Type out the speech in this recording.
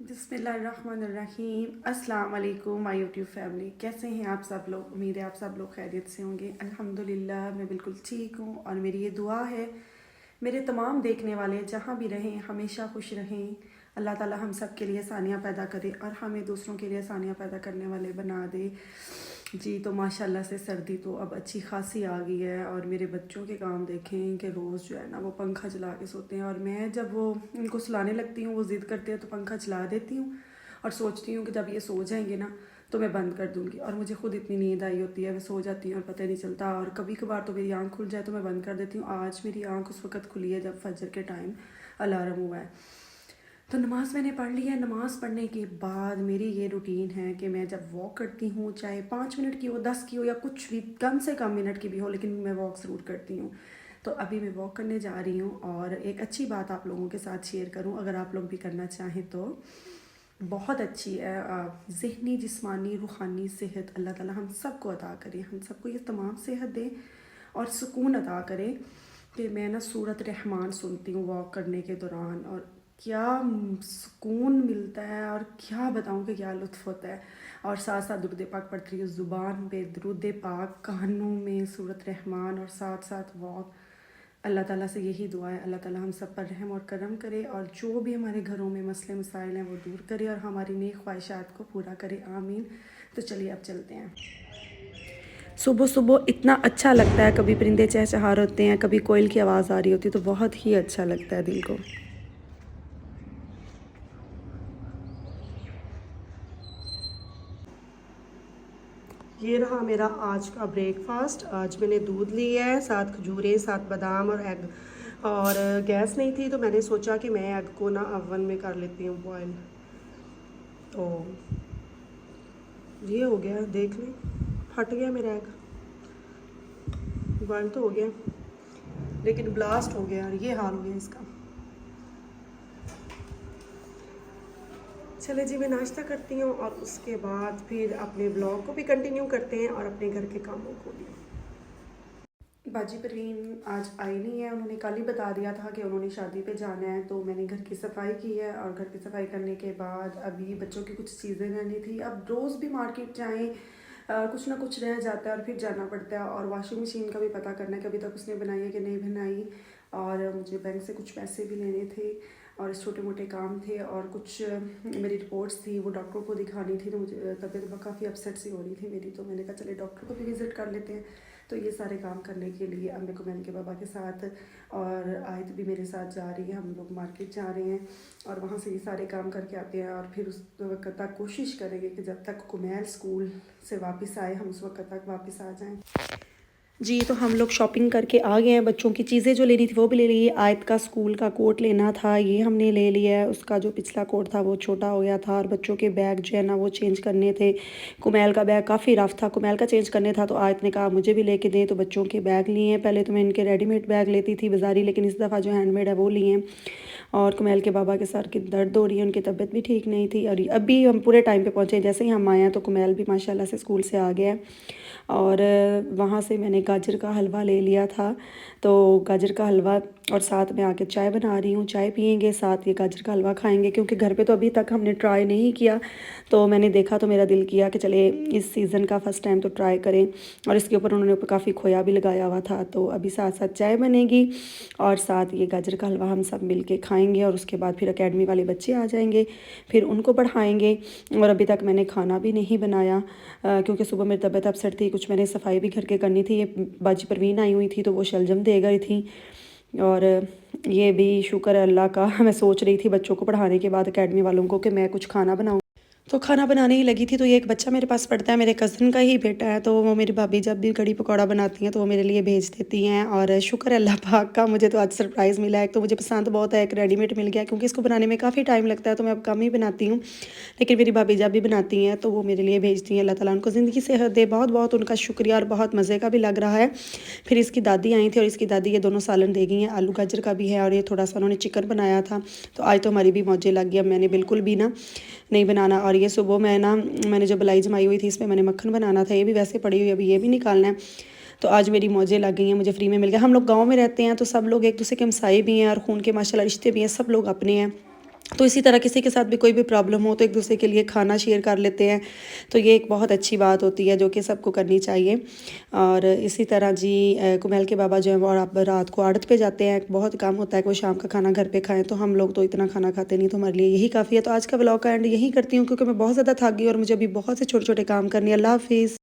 बिस्मिल्लाहिर्रहमानिर्रहीम। अस्सलाम वालेकुम माय यूट्यूब फैमिली, कैसे हैं आप सब लोग। उम्मीद है आप सब लोग खैरियत से होंगे। अल्हम्दुलिल्लाह मैं बिल्कुल ठीक हूँ और मेरी ये दुआ है मेरे तमाम देखने वाले जहाँ भी रहें हमेशा खुश रहें। अल्लाह ताला हम सब के लिए आसानियाँ पैदा करे और हमें दूसरों के लिए आसानियाँ पैदा करने वाले बना दे। जी तो माशाल्लाह से सर्दी तो अब अच्छी खासी आ गई है और मेरे बच्चों के काम देखें कि रोज़ जो है ना वो पंखा चला के सोते हैं और मैं जब वो उनको सुलाने लगती हूँ वो ज़िद करते हैं तो पंखा चला देती हूँ और सोचती हूँ कि जब ये सो जाएंगे ना तो मैं बंद कर दूँगी और मुझे खुद इतनी नींद आई होती है मैं सो जाती हूँ और पता नहीं चलता। और कभी कभार तो मेरी आँख खुल जाए तो मैं बंद कर देती हूँ। आज मेरी आँख उस वक़्त खुली है जब फजर के टाइम अलार्म हुआ है। तो नमाज़ मैंने पढ़ ली है। नमाज़ पढ़ने के बाद मेरी ये रूटीन है कि मैं जब वॉक करती हूँ चाहे 5 मिनट की हो 10 की हो या कुछ भी कम से कम मिनट की भी हो, लेकिन मैं वॉक ज़रूर करती हूँ। तो अभी मैं वॉक करने जा रही हूँ और एक अच्छी बात आप लोगों के साथ शेयर करूँ अगर आप लोग भी करना चाहें तो बहुत अच्छी है। ज़हनी जिस्मानी रूहानी सेहत अल्लाह ताला हम सबको अता करे, हम सबको ये तमाम सेहत दे और सुकून अता करे। कि मैं ना सूरत रहमान सुनती हूँ वॉक करने के दौरान और क्या सुकून मिलता है और क्या बताऊँ कि क्या लुत्फ़ होता है। और साथ साथ दुरूद पाक पढ़ती हूँ, ज़ुबान पे दुरूद पाक, कानों में सूरत रहमान और साथ साथ वॉक। अल्लाह ताला से यही दुआ है अल्लाह ताला हम सब पर रहम और करम करे और जो भी हमारे घरों में मसले मसाइल हैं वो दूर करे और हमारी नेक ख्वाहिशात को पूरा करे, आमीन। तो चलिए अब चलते हैं। सुबह सुबह इतना अच्छा लगता है, कभी परिंदे चहचहा रहे होते हैं, कभी कोयल की आवाज़ आ रही होती है, तो बहुत ही अच्छा लगता है दिल को। ये रहा मेरा आज का ब्रेकफास्ट। आज मैंने दूध लिया है, 7 खजूरें, 7 बादाम और एग। और गैस नहीं थी तो मैंने सोचा कि मैं एग को ना ओवन में कर लेती हूँ बॉयल। तो ये हो गया, देख लें, फट गया मेरा एग। बॉयल तो हो गया लेकिन ब्लास्ट हो गया और ये हाल हो गया इसका। चले जी मैं नाश्ता करती हूँ और उसके बाद फिर अपने ब्लॉग को भी कंटिन्यू करते हैं और अपने घर के कामों को भी। बाजी परवीन आज आई नहीं है, उन्होंने कल ही बता दिया था कि उन्होंने शादी पे जाना है। तो मैंने घर की सफाई की है और घर की सफाई करने के बाद अभी बच्चों की कुछ चीज़ें रहनी थी। अब रोज़ भी मार्केट जाएँ कुछ ना कुछ रह जाता है और फिर जाना पड़ता है। और वॉशिंग मशीन का भी पता करना है कि अभी तक उसने बनाई है कि नहीं बनाई। और मुझे बैंक से कुछ पैसे भी लेने थे और छोटे मोटे काम थे और कुछ मेरी रिपोर्ट्स थी वो डॉक्टर को दिखानी थी। तो मुझे तबीयत काफ़ी अपसेट सी हो रही थी मेरी, तो मैंने कहा चले डॉक्टर को भी विज़िट कर लेते हैं। तो ये सारे काम करने के लिए अम्मी को मैन के बाबा के साथ और आयत भी मेरे साथ जा रही है, हम लोग मार्केट जा रहे हैं और वहाँ से ये सारे काम करके आते हैं। और फिर उस वक्त तक कोशिश करेंगे कि जब तक कुमैल स्कूल से वापस आए हम उस वक्त तक वापस आ जाएं। जी तो हम लोग शॉपिंग करके आ गए हैं, बच्चों की चीज़ें जो लेनी थी वो भी ले ली। आयत का स्कूल का कोट लेना था, ये हमने ले लिया है। उसका जो पिछला कोट था वो छोटा हो गया था और बच्चों के बैग जो है ना वो चेंज करने थे। कुमैल का बैग काफ़ी रफ़ था, कुमैल का चेंज करने था तो आयत ने कहा मुझे भी लेके दें, तो बच्चों के बैग लिए हैं। पहले तो मैं इनके रेडीमेड बैग लेती थी बाज़ारी, लेकिन इस दफ़ा जो हैंडमेड है वो लिए हैं। और कुमैल के बाबा के सर की दर्द हो रही है, उनकी तबीयत भी ठीक नहीं थी और अभी हम पूरे टाइम पे पहुँचे। जैसे ही हम आए हैं तो कुमैल भी माशाल्लाह से स्कूल से आ गया है। और वहाँ से मैंने गाजर का हलवा ले लिया था, तो गाजर का हलवा और साथ में आके चाय बना रही हूँ। चाय पियेंगे, साथ ये गाजर का हलवा खाएंगे क्योंकि घर पे तो अभी तक हमने ट्राई नहीं किया। तो मैंने देखा तो मेरा दिल किया कि चले इस सीज़न का फ़र्स्ट टाइम तो ट्राई करें। और इसके ऊपर उन्होंने ऊपर काफ़ी खोया भी लगाया हुआ था। तो अभी साथ साथ चाय बनेगी और साथ ये गाजर का हलवा हम सब मिल के खाएँगे और उसके बाद फिर अकेडमी वाले बच्चे आ जाएंगे, फिर उनको पढ़ाएँगे। और अभी तक मैंने खाना भी नहीं बनाया क्योंकि सुबह मेरी तबीयत अपसेट थी, कुछ मैंने सफाई भी घर के करनी थी। ये बाजी परवीन आई हुई थी तो वो शलजम दे गई थी। और ये भी शुक्र है अल्लाह का, मैं सोच रही थी बच्चों को पढ़ाने के बाद अकेडमी वालों को कि मैं कुछ खाना बनाऊँ। तो खाना बनाने ही लगी थी तो ये एक बच्चा मेरे पास पढ़ता है, मेरे कज़न का ही बेटा है। तो वो मेरी भाभी जब भी कड़ी पकौड़ा बनाती हैं तो वो मेरे लिए भेज देती हैं। और शुक्र है अल्लाह पाक का, मुझे तो आज सरप्राइज़ मिला है। एक तो मुझे पसंद बहुत है, एक रेडीमेड मिल गया क्योंकि इसको बनाने में काफ़ी टाइम लगता है तो मैं अब कम ही बनाती हूँ। लेकिन मेरी भाभी जब भी बनाती हैं तो वो मेरे लिए भेजती हैं। अल्लाह ताला उनको ज़िंदगी सेहत दे, बहुत बहुत उनका शुक्रिया। और बहुत मज़े का भी लग रहा है। फिर इसकी दादी आई थी और इसकी दादी ये दोनों सालन दे गई हैं, आलू गाजर का भी है और ये थोड़ा सा उन्होंने चिकन बनाया था। तो आज तो हमारी भी मौजें लग गई, अब मैंने बिल्कुल भी ना नहीं बनाना। और ये सुबह मैंने जो मलाई जमाई हुई थी इसमें मैंने मक्खन बनाना था, ये भी वैसे पड़ी हुई, अभी ये भी निकालना है। तो आज मेरी मौजें लग गई हैं, मुझे फ्री में मिल गया। हम लोग गांव में रहते हैं तो सब लोग एक दूसरे के हमसाए भी हैं और खून के माशाल्लाह रिश्ते भी हैं, सब लोग अपने हैं। तो इसी तरह किसी के साथ भी कोई भी प्रॉब्लम हो तो एक दूसरे के लिए खाना शेयर कर लेते हैं। तो ये एक बहुत अच्छी बात होती है जो कि सबको करनी चाहिए। और इसी तरह जी कुमेल के बाबा जो हैं वो अब रात को आड़त पे जाते हैं, बहुत काम होता है कि वो शाम का खाना घर पे खाएं, तो हम लोग तो इतना खाना खाते नहीं, तो हमारे लिए यही काफ़ी है। तो आज का व्लॉग का एंड यही करती हूँ क्योंकि मैं बहुत ज़्यादा थक गई और मुझे अभी बहुत से छोटे छोटे काम करनी है। अल्लाह हाफिज़।